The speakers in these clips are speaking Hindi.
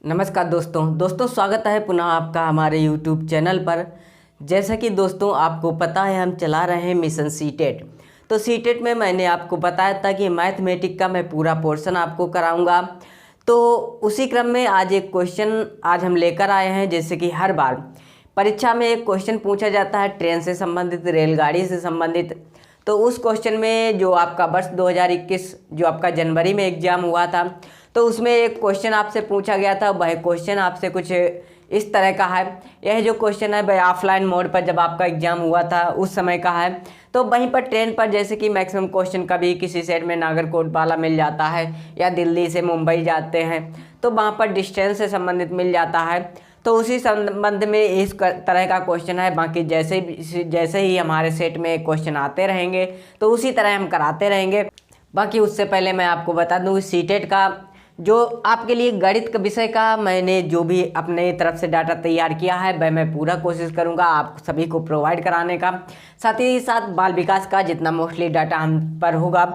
नमस्कार दोस्तों स्वागत है पुनः आपका हमारे YouTube चैनल पर। जैसा कि दोस्तों आपको पता है हम चला रहे हैं मिशन सीटेट। तो सीटेट में मैंने आपको बताया था कि मैथमेटिक का मैं पूरा पोर्शन आपको कराऊंगा। तो उसी क्रम में आज एक क्वेश्चन आज हम लेकर आए हैं। जैसे कि हर बार परीक्षा में एक क्वेश्चन पूछा जाता है ट्रेन से संबंधित, रेलगाड़ी से संबंधित। तो उस क्वेश्चन में जो आपका वर्ष 2021 जो आपका जनवरी में एग्ज़ाम हुआ था, तो उसमें एक क्वेश्चन आपसे पूछा गया था। वह क्वेश्चन आपसे कुछ इस तरह का है। यह जो क्वेश्चन है वह ऑफलाइन मोड पर जब आपका एग्ज़ाम हुआ था उस समय का है। तो वहीं पर ट्रेन पर जैसे कि मैक्सिमम क्वेश्चन कभी किसी साइड में नागरकोट वाला मिल जाता है या दिल्ली से मुंबई जाते हैं तो वहाँ पर डिस्टेंस से संबंधित मिल जाता है। तो उसी संबंध में इस तरह का क्वेश्चन है। बाकी जैसे ही हमारे सेट में क्वेश्चन आते रहेंगे तो उसी तरह हम कराते रहेंगे। बाकी उससे पहले मैं आपको बता दूँ सीटेट का जो आपके लिए गणित का विषय का मैंने जो भी अपने तरफ से डाटा तैयार किया है वह मैं पूरा कोशिश करूंगा आप सभी को प्रोवाइड कराने का। साथ ही साथ बाल विकास का जितना मोस्टली डाटा हम पर होगा,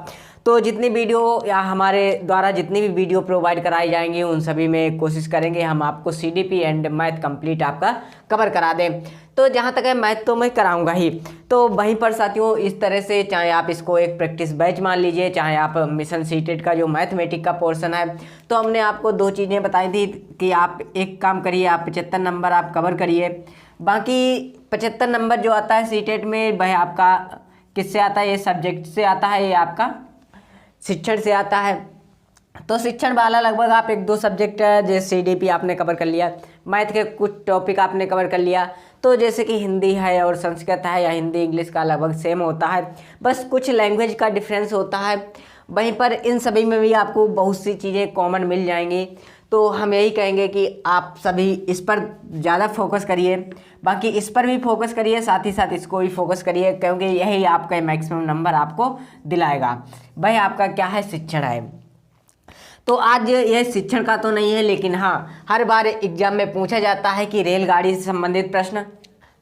तो जितनी वीडियो या हमारे द्वारा जितनी भी वीडियो प्रोवाइड कराई जाएंगी उन सभी में कोशिश करेंगे हम आपको सीडीपी एंड मैथ कंप्लीट आपका कवर करा दें। तो जहाँ तक है मैथ तो मैं कराऊंगा ही। तो वहीं पर साथियों इस तरह से चाहे आप इसको एक प्रैक्टिस बैच मान लीजिए, चाहे आप मिशन सीटेट का जो मैथमेटिक का पोर्शन है, तो हमने आपको दो चीज़ें बताई थी कि आप एक काम करिए, आप 75 नंबर आप कवर करिए। बाकी 75 नंबर जो आता है सीटेट में वह आपका किससे आता है? ये सब्जेक्ट से आता है, ये आपका शिक्षण से आता है। तो शिक्षण वाला लगभग आप एक दो सब्जेक्ट जैसे सीडीपी आपने कवर कर लिया, मैथ के कुछ टॉपिक आपने कवर कर लिया। तो जैसे कि हिंदी है और संस्कृत है या हिंदी इंग्लिश का लगभग सेम होता है, बस कुछ लैंग्वेज का डिफरेंस होता है। वहीं पर इन सभी में भी आपको बहुत सी चीज़ें कॉमन मिल जाएंगी। तो हम यही कहेंगे कि आप सभी इस पर ज़्यादा फोकस करिए। बाकी इस पर भी फोकस करिए, साथ ही साथ इसको भी फोकस करिए, क्योंकि यही आपका मैक्सिमम नंबर आपको दिलाएगा। वह आपका क्या है? शिक्षण है। तो आज यह शिक्षण का तो नहीं है, लेकिन हाँ हर बार एग्जाम में पूछा जाता है कि रेलगाड़ी से संबंधित प्रश्न।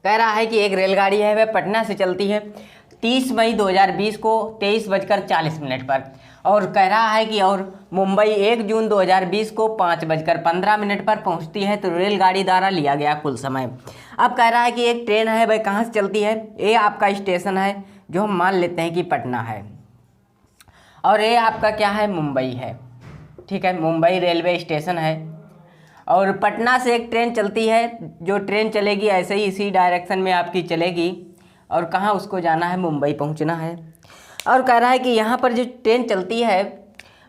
कह रहा है कि एक रेलगाड़ी है वह पटना से चलती है 30 मई 2020 को 23:40 पर, और कह रहा है कि और मुंबई 1 जून 2020 को 5:15 पर पहुंचती है। तो रेलगाड़ी द्वारा लिया गया कुल समय। अब कह रहा है कि एक ट्रेन है वह कहाँ से चलती है? ये आपका स्टेशन है जो हम मान लेते हैं कि पटना है, और ये आपका क्या है? मुंबई है। ठीक है, मुंबई रेलवे स्टेशन है और पटना से एक ट्रेन चलती है। जो ट्रेन चलेगी ऐसे ही इसी डायरेक्शन में आपकी चलेगी, और कहाँ उसको जाना है? मुंबई पहुंचना है। और कह रहा है कि यहाँ पर जो ट्रेन चलती है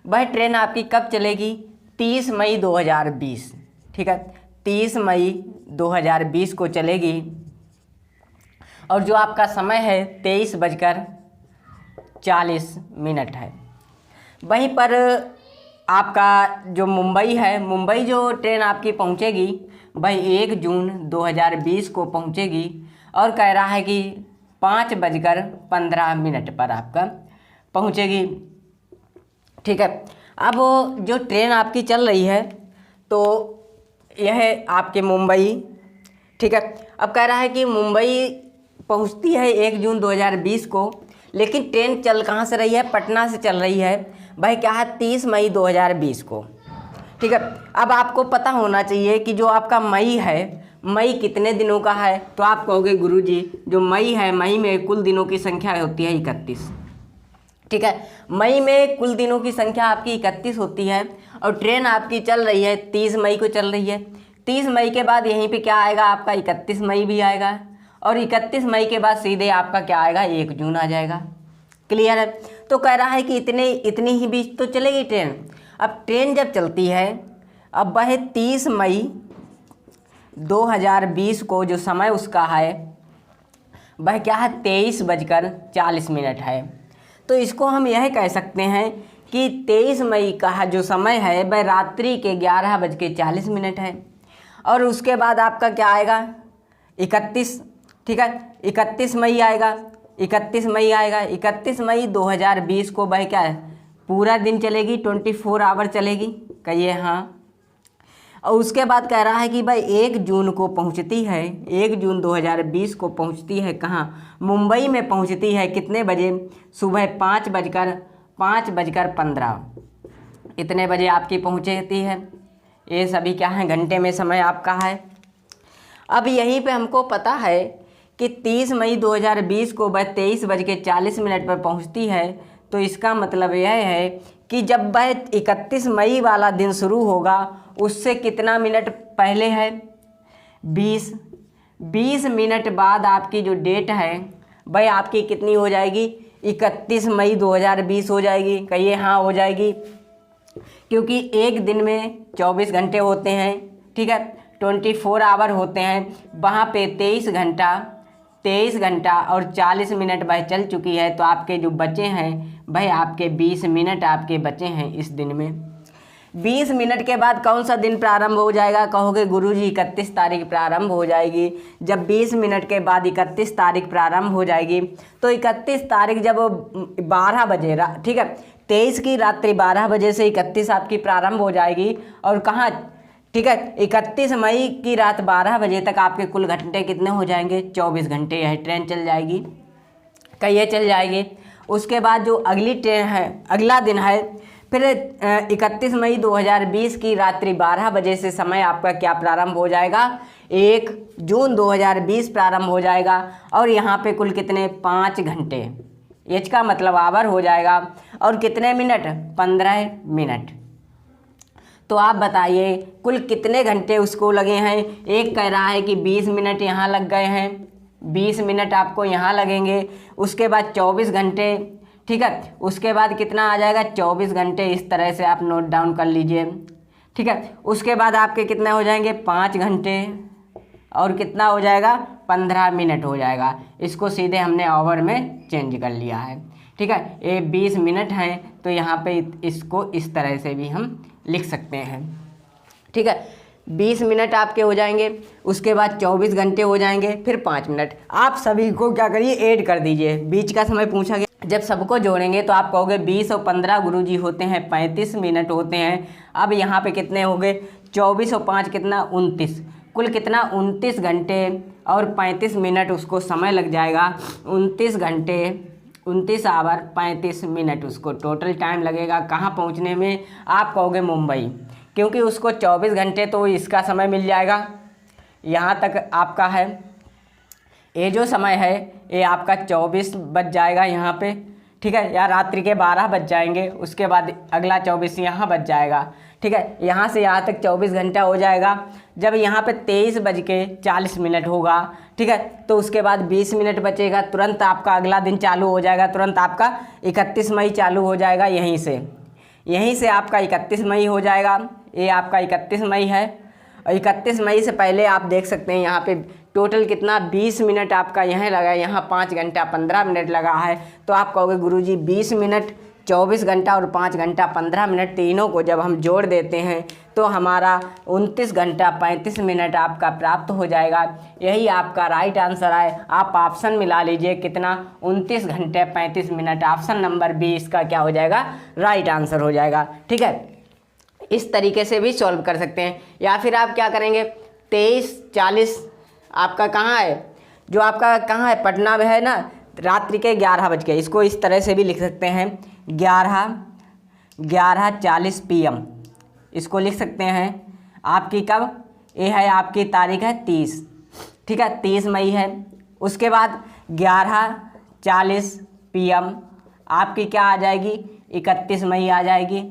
वह ट्रेन आपकी कब चलेगी? 30 मई 2020। ठीक है, 30 मई 2020 को चलेगी, और जो आपका समय है 23:40 है। वहीं पर आपका जो मुंबई है, मुंबई जो ट्रेन आपकी पहुंचेगी वह 1 जून 2020 को पहुंचेगी, और कह रहा है कि 5:15 पर आपका पहुंचेगी। ठीक है, अब जो ट्रेन आपकी चल रही है तो यह आपके मुंबई, ठीक है। अब कह रहा है कि मुंबई पहुंचती है 1 जून 2020 को, लेकिन ट्रेन चल कहाँ से रही है? पटना से चल रही है। भाई क्या है? 30 मई 2020 को। ठीक है, अब आपको पता होना चाहिए कि जो आपका मई है, मई कितने दिनों का है? तो आप कहोगे गुरुजी जो मई है, मई में कुल दिनों की संख्या होती है 31। ठीक है, मई में कुल दिनों की संख्या आपकी 31 होती है, और ट्रेन आपकी चल रही है 30 मई को चल रही है। 30 मई के बाद यहीं पे क्या आएगा? आपका 31 मई भी आएगा, और 31 मई के बाद सीधे आपका क्या आएगा? 1 जून आ जाएगा। क्लियर है? तो कह रहा है कि इतनी ही बीच तो चलेगी ट्रेन। अब ट्रेन जब चलती है, अब वह 30 मई 2020 को जो समय उसका है वह क्या है? 23:40 है। तो इसको हम यह कह सकते हैं कि 23 मई का जो समय है वह रात्रि के 11:40 है, और उसके बाद आपका क्या आएगा? 31। ठीक है, 31 मई आएगा। 31 मई आएगा। 31 मई 2020 को वह क्या है? पूरा दिन चलेगी, 24 आवर चलेगी। कहिए हाँ। और उसके बाद कह रहा है कि भाई 1 जून को पहुंचती है, 1 जून 2020 को पहुंचती है कहाँ? मुंबई में पहुंचती है। कितने बजे? सुबह 5:15 इतने बजे आपकी पहुंचती है। ये सभी क्या है, घंटे में समय आपका है। अब यहीं पे हमको पता है कि 30 मई 2020 को वह 23:40 पर पहुंचती है। तो इसका मतलब यह है कि जब वह 31 मई वाला दिन शुरू होगा उससे कितना मिनट पहले है, 20 मिनट बाद आपकी जो डेट है वह आपकी कितनी हो जाएगी, 31 मई 2020 हो जाएगी। कहिए हाँ हो जाएगी, क्योंकि एक दिन में 24 घंटे होते हैं, ठीक है, 24 आवर होते हैं। वहाँ पे 23 घंटा और 40 मिनट वह चल चुकी है। तो आपके जो बचे हैं वह आपके 20 मिनट आपके बचे हैं इस दिन में। 20 मिनट के बाद कौन सा दिन प्रारंभ हो जाएगा, कहोगे गुरुजी 31 तारीख प्रारंभ हो जाएगी। जब 20 मिनट के बाद 31 तारीख प्रारंभ हो जाएगी तो 31 तारीख जब 12 बजे, ठीक है, 23 की रात्रि 12 बजे से 31 आपकी प्रारंभ हो जाएगी। और कहाँ, ठीक है, 31 मई की रात 12 बजे तक आपके कुल घंटे कितने हो जाएंगे, 24 घंटे। यह ट्रेन चल जाएगी, कहिए चल जाएगी। उसके बाद जो अगली ट्रेन है, अगला दिन है फिर 31 मई 2020 की रात्रि 12 बजे से समय आपका क्या प्रारंभ हो जाएगा, 1 जून 2020 प्रारंभ हो जाएगा। और यहाँ पे कुल कितने, 5 घंटे, एच का मतलब आवर हो जाएगा। और कितने मिनट, 15 मिनट। तो आप बताइए कुल कितने घंटे उसको लगे हैं। एक कह रहा है कि 20 मिनट यहाँ लग गए हैं, 20 मिनट आपको यहाँ लगेंगे। उसके बाद 24 घंटे, ठीक है, उसके बाद कितना आ जाएगा, 24 घंटे। इस तरह से आप नोट डाउन कर लीजिए, ठीक है। उसके बाद आपके कितने हो जाएंगे, 5 घंटे और कितना हो जाएगा, 15 मिनट हो जाएगा। इसको सीधे हमने आवर में चेंज कर लिया है, ठीक है। ये 20 मिनट हैं तो यहाँ पे इसको इस तरह से भी हम लिख सकते हैं, ठीक है। 20 मिनट आपके हो जाएंगे, उसके बाद 24 घंटे हो जाएंगे, फिर 5 मिनट। आप सभी को क्या करिए, ऐड कर दीजिए। बीच का समय पूछा गया, जब सबको जोड़ेंगे तो आप कहोगे 20 और 15 गुरुजी होते हैं 35 मिनट होते हैं। अब यहाँ पे कितने हो गए, 24 और 5 कितना, 29, कुल कितना, 29 घंटे और 35 मिनट उसको समय लग जाएगा। 29 घंटे 29 आवर 35 मिनट उसको टोटल टाइम लगेगा। कहाँ पहुँचने में, आप कहोगे मुंबई, क्योंकि उसको 24 घंटे तो इसका समय मिल जाएगा, यहाँ तक आपका है। ये जो समय है ये आपका 24 बज जाएगा यहाँ पे, ठीक है, या रात्रि के 12 बज जाएंगे। उसके बाद अगला 24 यहाँ बज जाएगा, ठीक है। यहाँ से यहाँ तक 24 घंटा हो जाएगा। जब यहाँ पे 23:40 होगा, ठीक है, तो उसके बाद 20 मिनट बचेगा। तुरंत आपका अगला दिन चालू हो जाएगा, तुरंत आपका 31 मई चालू हो जाएगा। यहीं से आपका 31 मई हो जाएगा। ये आपका 31 मई है। और 31 मई से पहले आप देख सकते हैं यहाँ पे टोटल कितना, 20 मिनट आपका यहाँ लगा है, यहाँ 5 घंटा 15 मिनट लगा है। तो आप कहोगे गुरुजी 20 मिनट 24 घंटा और 5 घंटा 15 मिनट, तीनों को जब हम जोड़ देते हैं तो हमारा 29 घंटा 35 मिनट आपका प्राप्त हो जाएगा। यही आपका राइट आंसर है। आप ऑप्शन मिला लीजिए, कितना, 29 घंटे 35 मिनट। ऑप्शन नंबर बी इसका क्या हो जाएगा, राइट आंसर हो जाएगा, ठीक है। इस तरीके से भी सॉल्व कर सकते हैं। या फिर आप क्या करेंगे, 23:40 आपका कहाँ है, जो आपका कहाँ है, पटना में है ना, रात्रि के 11 बज के। इसको इस तरह से भी लिख सकते हैं, 11:40 PM इसको लिख सकते हैं। आपकी कब, ये है आपकी तारीख है 30, ठीक है, 30 मई है। उसके बाद 11:40 PM आपकी क्या आ जाएगी, 31 मई आ जाएगी।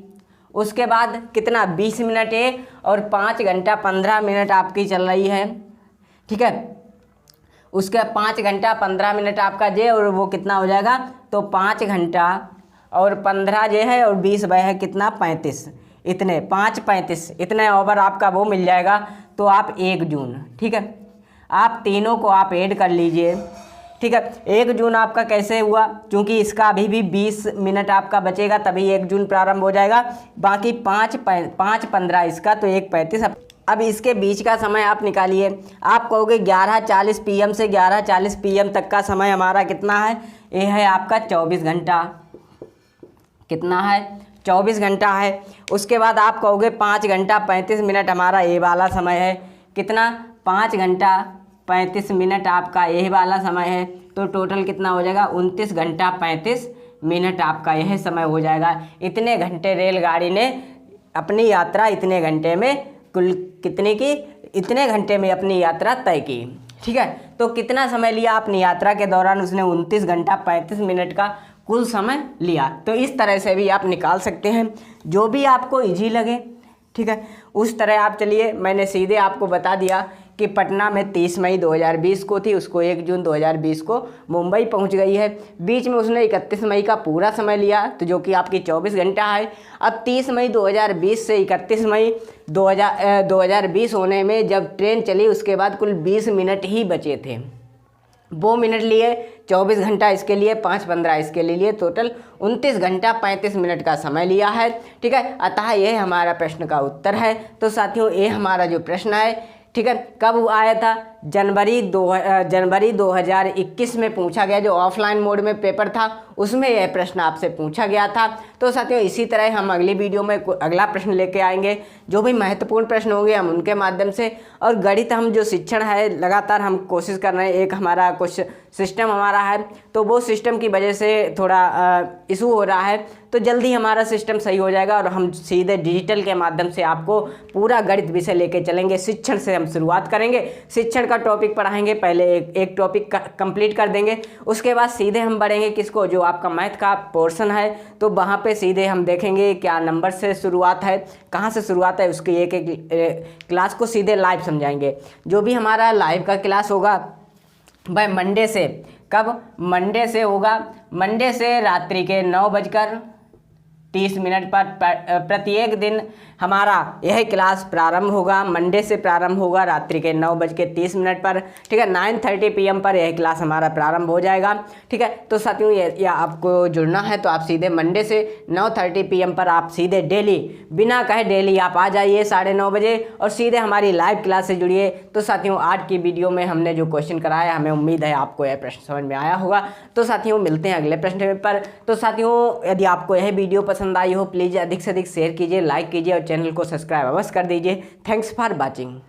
उसके बाद कितना, 20 मिनट है और 5 घंटा 15 मिनट आपकी चल रही है, ठीक है। उसके 5 घंटा 15 मिनट आपका जे, और वो कितना हो जाएगा, तो 5 घंटा और 15 जे है और 20 वह है कितना, 35, इतने 5:35 इतने ओवर आपका वो मिल जाएगा। तो आप 1 जून, ठीक है, आप तीनों को आप ऐड कर लीजिए, ठीक है। 1 जून आपका कैसे हुआ, क्योंकि इसका अभी भी 20 मिनट आपका बचेगा, तभी 1 जून प्रारंभ हो जाएगा। बाकी 5:15 इसका, तो 1:35। अब इसके बीच का समय आप निकालिए। आप कहोगे 11:40 PM से 11:40 PM तक का समय हमारा कितना है, ये है आपका 24 घंटा। कितना है, 24 घंटा है। उसके बाद आप कहोगे 5 घंटा 35 मिनट हमारा ये वाला समय है। कितना, 5 घंटा 35 मिनट आपका यह वाला समय है। तो टोटल कितना हो जाएगा, 29 घंटा 35 मिनट आपका यह समय हो जाएगा। इतने घंटे रेलगाड़ी ने अपनी यात्रा इतने घंटे में कुल कितने की, इतने घंटे में अपनी यात्रा तय की। ठीक है, तो कितना समय लिया अपनी यात्रा के दौरान, उसने 29 घंटा 35 मिनट का कुल समय लिया। तो इस तरह से भी आप निकाल सकते हैं, जो भी आपको इजी लगे। ठीक है, उस तरह आप चलिए, मैंने सीधे आपको बता दिया कि पटना में 30 मई 2020 को थी, उसको 1 जून 2020 को मुंबई पहुंच गई है। बीच में उसने 31 मई का पूरा समय लिया, तो जो कि आपकी 24 घंटा है। अब 30 मई 2020 से 31 मई 2020 होने में जब ट्रेन चली, उसके बाद कुल 20 मिनट ही बचे थे। वो मिनट लिए 24 घंटा इसके लिए, 5-15 इसके लिए, टोटल 29 घंटा 35 मिनट का समय लिया है। ठीक है, अतः यह हमारा प्रश्न का उत्तर है। तो साथियों, ये हमारा जो प्रश्न है, ठीक है, कब आया था, जनवरी 2021 में पूछा गया। जो ऑफलाइन मोड में पेपर था उसमें यह प्रश्न आपसे पूछा गया था। तो साथियों, इसी तरह हम अगली वीडियो में अगला प्रश्न लेके आएंगे। जो भी महत्वपूर्ण प्रश्न होंगे हम उनके माध्यम से, और गणित हम जो शिक्षण है लगातार हम कोशिश कर रहे हैं। एक हमारा कुछ सिस्टम हमारा है, तो वो सिस्टम की वजह से थोड़ा इशू हो रहा है, तो जल्दी हमारा सिस्टम सही हो जाएगा और हम सीधे डिजिटल के माध्यम से आपको पूरा गणित विषय लेके चलेंगे। शिक्षण से हम शुरुआत करेंगे, शिक्षण का टॉपिक पढ़ाएंगे, पहले एक टॉपिक कंप्लीट कर देंगे, उसके बाद सीधे हम बढ़ेंगे किसको, जो आपका मैथ का पोर्शन है, तो वहाँ पे सीधे हम देखेंगे क्या नंबर से शुरुआत है, कहाँ से शुरुआत है, उसकी एक क्लास को सीधे लाइव समझाएंगे। जो भी हमारा लाइव का क्लास होगा वह मंडे से, कब, मंडे से होगा, मंडे से रात्रि के 9:30 पर प्रत्येक दिन हमारा यह क्लास प्रारंभ होगा। मंडे से प्रारंभ होगा रात्रि के 9:30 पर। ठीक है, 9:30 PM पर यह क्लास हमारा प्रारंभ हो जाएगा। ठीक है, तो साथियों, ये आपको जुड़ना है तो आप सीधे मंडे से 9:30 PM पर आप सीधे डेली, बिना कहे डेली आप आ जाइए 9:30 बजे और सीधे हमारी लाइव क्लास से जुड़िए। तो साथियों, आज की वीडियो में हमने जो क्वेश्चन कराया, हमें उम्मीद है आपको यह प्रश्न समझ में आया होगा। तो साथियों, मिलते हैं अगले प्रश्न पर। तो साथियों, यदि आपको यह वीडियो पसंद आई हो, प्लीज़ अधिक से अधिक शेयर कीजिए, लाइक कीजिए और चैनल को सब्सक्राइब अवश्य कर दीजिए। Thanks for watching.